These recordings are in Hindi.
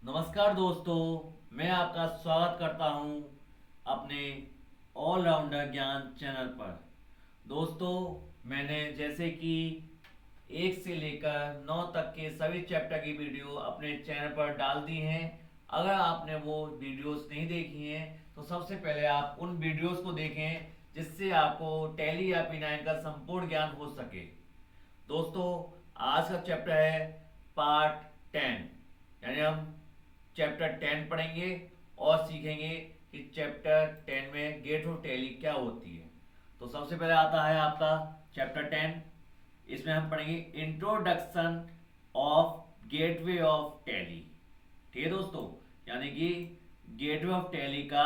नमस्कार दोस्तों, मैं आपका स्वागत करता हूं अपने ऑलराउंडर ज्ञान चैनल पर। दोस्तों, मैंने जैसे कि 1 से लेकर 9 तक के सभी चैप्टर की वीडियो अपने चैनल पर डाल दी हैं। अगर आपने वो वीडियोस नहीं देखी हैं तो सबसे पहले आप उन वीडियोस को देखें जिससे आपको टैली या P9 का संपूर्ण ज्ञान हो सके। दोस्तों, आज का चैप्टर है पार्ट 10, यानी हम चैप्टर 10 पढ़ेंगे और सीखेंगे कि चैप्टर 10 में गेट ऑफ टैली क्या होती है। तो सबसे पहले आता है आपका चैप्टर 10। इसमें हम पढ़ेंगे introduction of gateway of tally. ठीक है दोस्तों, यानी कि गेटवे ऑफ टैली का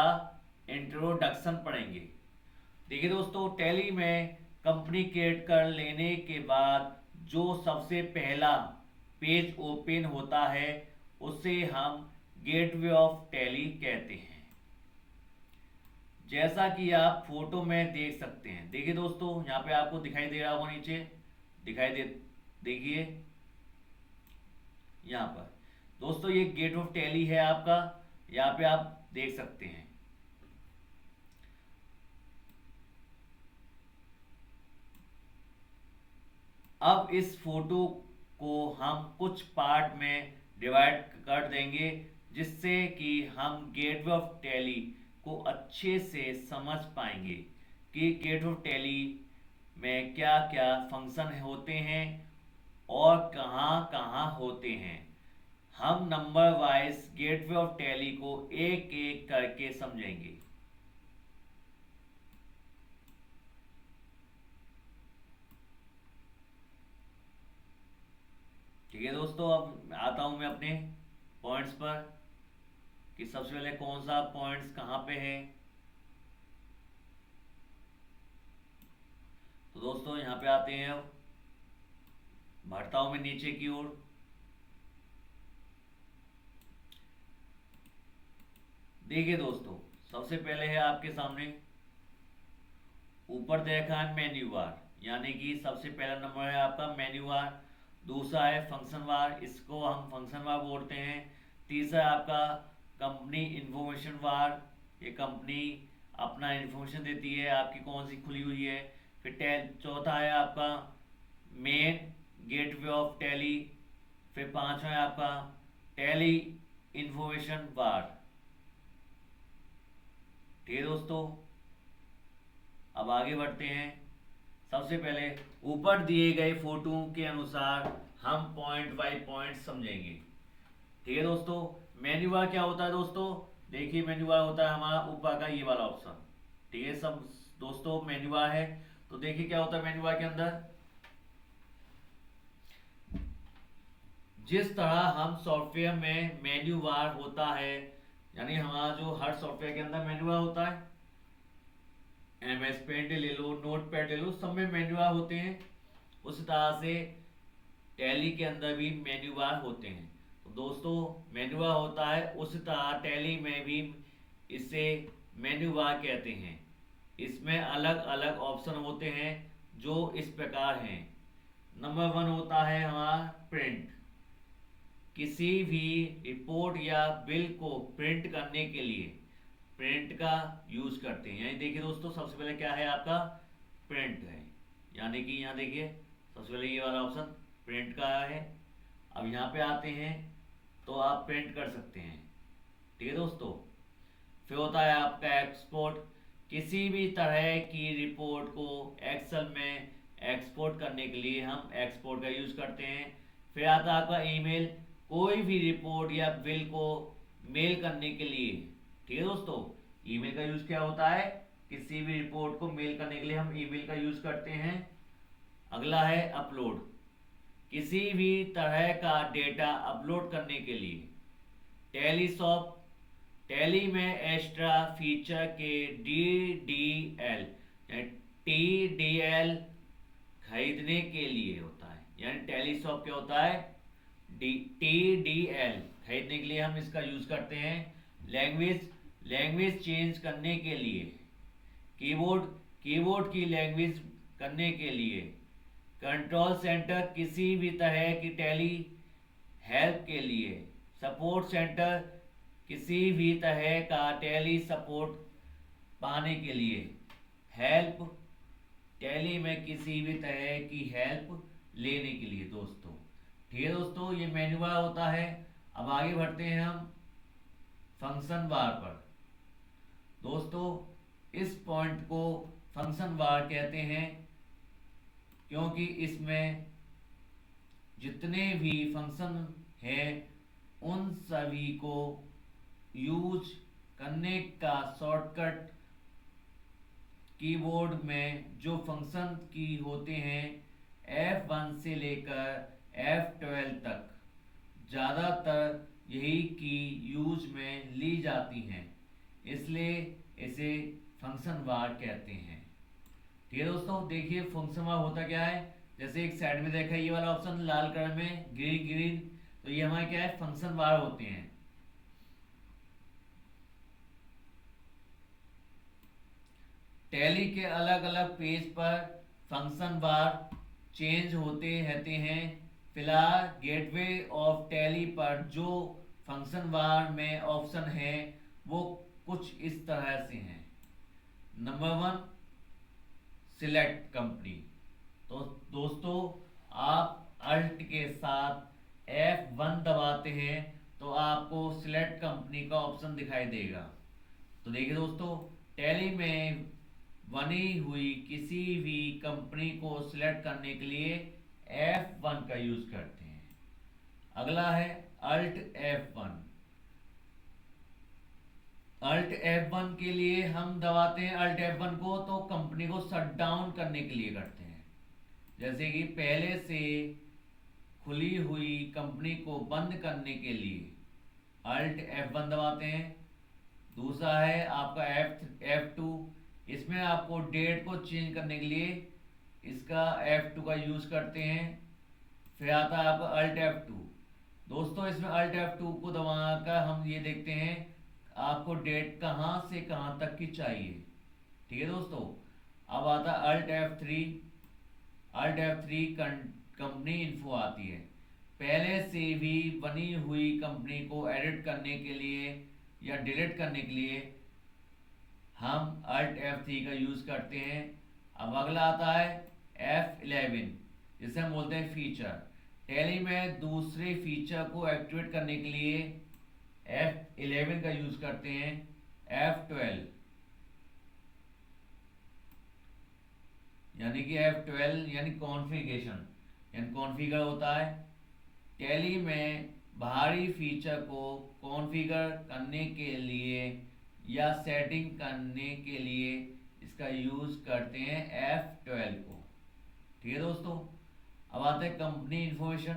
इंट्रोडक्शन पढ़ेंगे। देखिए दोस्तों, टैली में कंपनी क्रिएट कर लेने के बाद जो सबसे पहला पेज ओपन होता है उसे हम गेटवे ऑफ टैली कहते हैं। जैसा कि आप फोटो में देख सकते हैं। देखिए दोस्तों, यहाँ पे आपको दिखाई दे रहा होगा, नीचे दिखाई दे, देखिए यहाँ पर। दोस्तों, ये गेट ऑफ टैली है आपका, यहाँ पे आप देख सकते हैं। अब इस फोटो को हम कुछ पार्ट में डिवाइड कर देंगे जिससे कि हम गेटवे ऑफ टैली को अच्छे से समझ पाएंगे कि गेट ऑफ टैली में क्या क्या फंक्शन होते हैं और कहाँ कहाँ होते हैं। हम number wise gateway of tally को एक एक करके समझेंगे। ठीक है दोस्तों, अब आता हूं मैं अपने पॉइंट्स पर कि सबसे पहले कौन सा पॉइंट्स कहाँ पे है। तो दोस्तों, यहाँ पे आते हैं। अब बढ़ता हूं मैं नीचे की ओर। देखिए दोस्तों, सबसे पहले है आपके सामने ऊपर देखा है मेन्यू बार, यानी कि सबसे पहला नंबर है आपका मेन्यू बार। दूसरा है फंक्शन बार, इसको हम फंक्शन बार बोलते हैं। तीसरा है आपका कंपनी इंफॉर्मेशन बार, ये कंपनी अपना इंफॉर्मेशन देती है आपकी कौन सी खुली हुई है। फिर चौथा है आपका मेन गेटवे ऑफ टैली। फिर पांचवा है आपका टैली इंफॉर्मेशन बार। ठीक है दोस्तों, अब आगे बढ़ते हैं। सबसे पहले ऊपर दिए गए फोटो के अनुसार हम पॉइंट बाय पॉइंट समझेंगे। ठीक है दोस्तों, मेन्यू बार क्या होता है दोस्तों? देखिए, मेन्यू बार होता है हमारा ऊपर का ये वाला ऑप्शन। ठीक है सब दोस्तों, मेन्यू बार है। तो देखिए क्या होता है मेन्यू बार के अंदर। जिस तरह हम सॉफ्टवेयर में मेन्यू बार होता है, यानी हमारा जो हर सॉफ्टवेयर के अंदर मेन्यू बार होता है, MS पेंट ले लो, नोट पैड ले लो, सब में मेन्यू बार होते हैं। उस तरह से टैली के अंदर भी मेन्यू बार होते हैं। तो दोस्तों, मेन्यू बार होता है उस तरह टैली में भी इसे मेन्यू बार कहते हैं। इसमें अलग अलग ऑप्शन होते हैं जो इस प्रकार हैं। नंबर 1 होता है हमारा प्रिंट। किसी भी रिपोर्ट या बिल को प्रिंट करने के लिए प्रिंट का यूज करते हैं। यानी देखिए दोस्तों, सबसे पहले क्या है आपका प्रिंट है, यानी कि यहाँ देखिए सबसे पहले ये वाला ऑप्शन प्रिंट का है। अब यहाँ पे आते हैं तो आप प्रिंट कर सकते हैं। ठीक है दोस्तों, फिर होता है आपका एक्सपोर्ट। किसी भी तरह की रिपोर्ट को एक्सेल में एक्सपोर्ट करने के लिए हम एक्सपोर्ट का यूज करते हैं। फिर आता है आपका ईमेल। कोई भी रिपोर्ट या बिल को मेल करने के लिए, ठीक है दोस्तों, ईमेल का यूज क्या होता है? किसी भी रिपोर्ट को मेल करने के लिए हम ईमेल का यूज करते हैं। अगला है अपलोड। किसी भी तरह का डेटा अपलोड करने के लिए टेलीसॉफ्ट टैली में एक्स्ट्रा फीचर के DDL TDL खरीदने के लिए होता है। यानी टेलीसॉफ्ट क्या होता है? TDL खरीदने के लिए हम इसका यूज करते हैं। लैंग्वेज चेंज करने के लिए, कीबोर्ड की लैंग्वेज करने के लिए, कंट्रोल सेंटर किसी भी तरह की टैली हेल्प के लिए, सपोर्ट सेंटर किसी भी तरह का टैली सपोर्ट पाने के लिए, हेल्प, टैली में किसी भी तरह की हेल्प लेने के लिए दोस्तों। ठीक है दोस्तों, ये मेन्यू बार होता है। अब आगे बढ़ते हैं हम फंक्शन बार पर। दोस्तों इस पॉइंट को फंक्शन बार कहते हैं क्योंकि इसमें जितने भी फंक्शन हैं उन सभी को यूज करने का शॉर्टकट कीबोर्ड में जो फंक्शन की होते हैं F1 से लेकर F12 तक ज़्यादातर यही की यूज में ली जाती हैं, इसलिए इसे फंक्शन बार कहते हैं। ठीक है दोस्तों, देखिए फंक्शन बार होता क्या है। जैसे एक साइड में देखा ये वाला ऑप्शन लाल कलर में ग्रीन ग्रीन, तो ये हमारे क्या है, फंक्शन बार होते हैं। टैली के अलग अलग पेज पर फंक्शन बार चेंज होते रहते हैं। फिलहाल गेटवे ऑफ टैली पर जो फंक्शन बार में ऑप्शन है वो कुछ इस तरह से हैं। Number 1, select company. तो दोस्तों आप अल्ट के साथ F1 दबाते हैं तो आपको सिलेक्ट कंपनी का ऑप्शन दिखाई देगा। तो देखिए दोस्तों, टैली में बनी हुई किसी भी कंपनी को सिलेक्ट करने के लिए F1 का यूज करते हैं। अगला है अल्ट F1। अल्ट F1 के लिए हम दबाते हैं अल्ट F1 को तो कंपनी को शट डाउन करने के लिए करते हैं। जैसे कि पहले से खुली हुई कंपनी को बंद करने के लिए अल्ट F1 दबाते हैं। दूसरा है आपका F2, इसमें आपको डेट को चेंज करने के लिए इसका F2 का यूज करते हैं। फिर आता है आपका अल्ट F2। दोस्तों इसमें अल्ट F2 को दबाकर हम ये देखते हैं आपको डेट कहाँ से कहाँ तक की चाहिए। ठीक है दोस्तों, अब आता है alt F3। Alt F3 company info आती है। पहले से भी बनी हुई कंपनी को एडिट करने के लिए या डिलीट करने के लिए हम अल्ट F3 का यूज करते हैं। अब अगला आता है F11, जिसे हम बोलते हैं फीचर। टैली में दूसरे फीचर को एक्टिवेट करने के लिए F11 का यूज करते हैं। F12 यानी कि F12 यानी कॉन्फ़िगरेशन, यानी कॉन्फ़िगर होता है। टैली में बाहरी फीचर को कॉन्फ़िगर करने के लिए या सेटिंग करने के लिए इसका यूज करते हैं F12 को। ठीक है दोस्तों, अब आते हैं कंपनी इंफॉर्मेशन।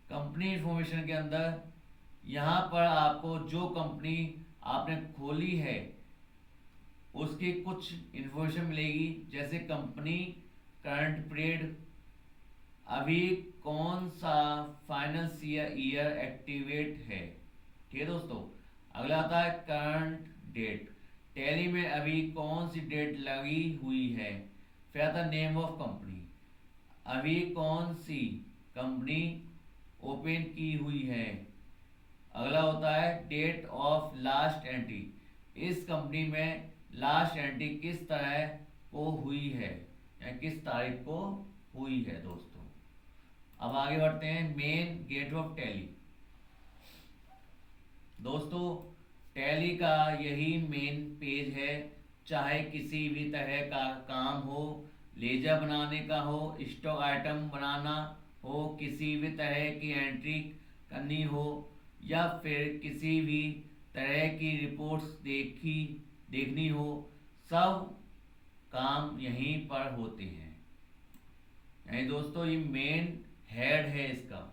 कंपनी इंफॉर्मेशन के अंदर यहाँ पर आपको जो कंपनी आपने खोली है उसकी कुछ इंफॉर्मेशन मिलेगी, जैसे कंपनी करंट पीरियड, अभी कौन सा फाइनेंशियल ईयर एक्टिवेट है। ठीक है दोस्तों, अगला आता है करंट डेट, टैली में अभी कौन सी डेट लगी हुई है। फिर आता है नेम ऑफ कंपनी, अभी कौन सी कंपनी ओपन की हुई है। अगला होता है डेट ऑफ लास्ट एंट्री, इस कंपनी में लास्ट एंट्री किस तरह को हुई है या किस तारीख को हुई है दोस्तों। अब आगे बढ़ते हैं मेन गेट ऑफ टैली। दोस्तों टैली का यही मेन पेज है, चाहे किसी भी तरह का काम हो, लेजर बनाने का हो, स्टॉक आइटम बनाना हो, किसी भी तरह की एंट्री करनी हो या फिर किसी भी तरह की रिपोर्ट्स देखनी हो, सब काम यहीं पर होते हैं। यानी दोस्तों ये मेन हेड है इसका।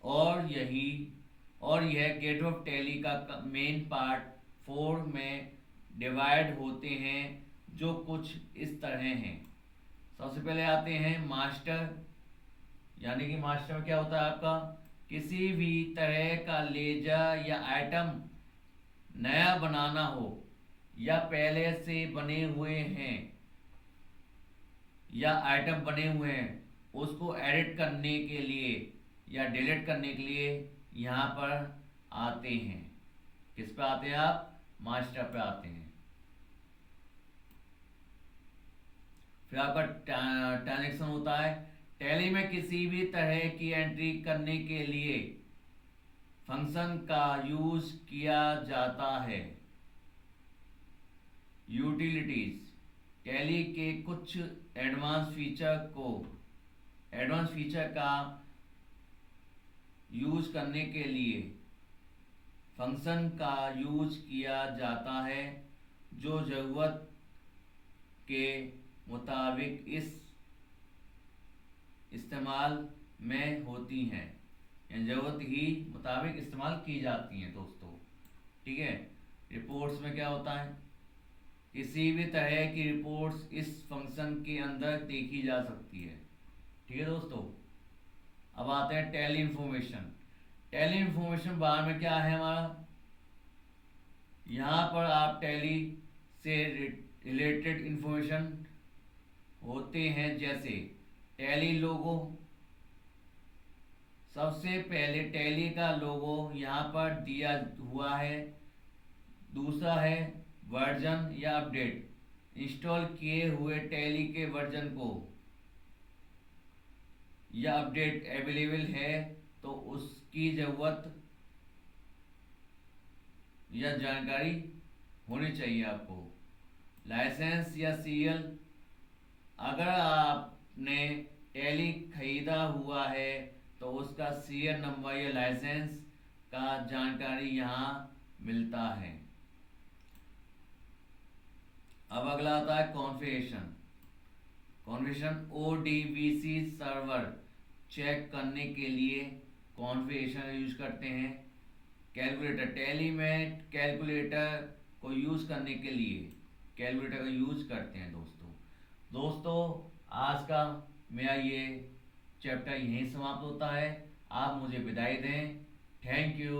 और यह गेट ऑफ टैली का मेन पार्ट 4 में डिवाइड होते हैं जो कुछ इस तरह हैं। सबसे पहले आते हैं मास्टर, यानी कि मास्टर में क्या होता है आपका, किसी भी तरह का लेजर या आइटम नया बनाना हो या पहले से बने हुए हैं या आइटम बने हुए हैं उसको एडिट करने के लिए या डिलीट करने के लिए यहाँ पर आते हैं। किस पे आते हैं आप? मास्टर पे आते हैं। फिर आपका ट्रांजेक्शन होता है। टैली में किसी भी तरह की एंट्री करने के लिए फंक्शन का यूज किया जाता है। यूटिलिटीज टैली के कुछ एडवांस फीचर का यूज करने के लिए फंक्शन का यूज किया जाता है, जो ज़रूरत के मुताबिक इस इस्तेमाल में होती हैं, या ज़रूरत ही मुताबिक इस्तेमाल की जाती हैं दोस्तों। ठीक है। रिपोर्ट्स में क्या होता है? किसी भी तरह की रिपोर्ट्स इस फंक्शन के अंदर देखी जा सकती है। ठीक है दोस्तों। अब आते हैं टैली इंफॉर्मेशन। टैली इंफॉर्मेशन बार में क्या है हमारा? यहाँ पर आप टैली से रिलेटेड इंफॉर्मेशन होते हैं, जैसे टैली लोगो। सबसे पहले टैली का लोगो यहाँ पर दिया हुआ है। दूसरा है वर्जन या अपडेट। इंस्टॉल किए हुए टैली के वर्जन को या अपडेट अवेलेबल है तो उसकी ज़रूरत या जानकारी होनी चाहिए आपको। लाइसेंस या सीएल, अगर आपने टैली खरीदा हुआ है तो उसका सीएल नंबर या लाइसेंस का जानकारी यहाँ मिलता है। अब अगला आता है कॉन्फ़िगरेशन। ODBC सर्वर चेक करने के लिए कॉन्फ़िगरेशन यूज करते हैं। कैलकुलेटर टैली में कैलकुलेटर को यूज करने के लिए कैलकुलेटर का यूज करते हैं दोस्तों। आज का मेरा ये चैप्टर यहीं समाप्त होता है। आप मुझे विदाई दें। Thank you.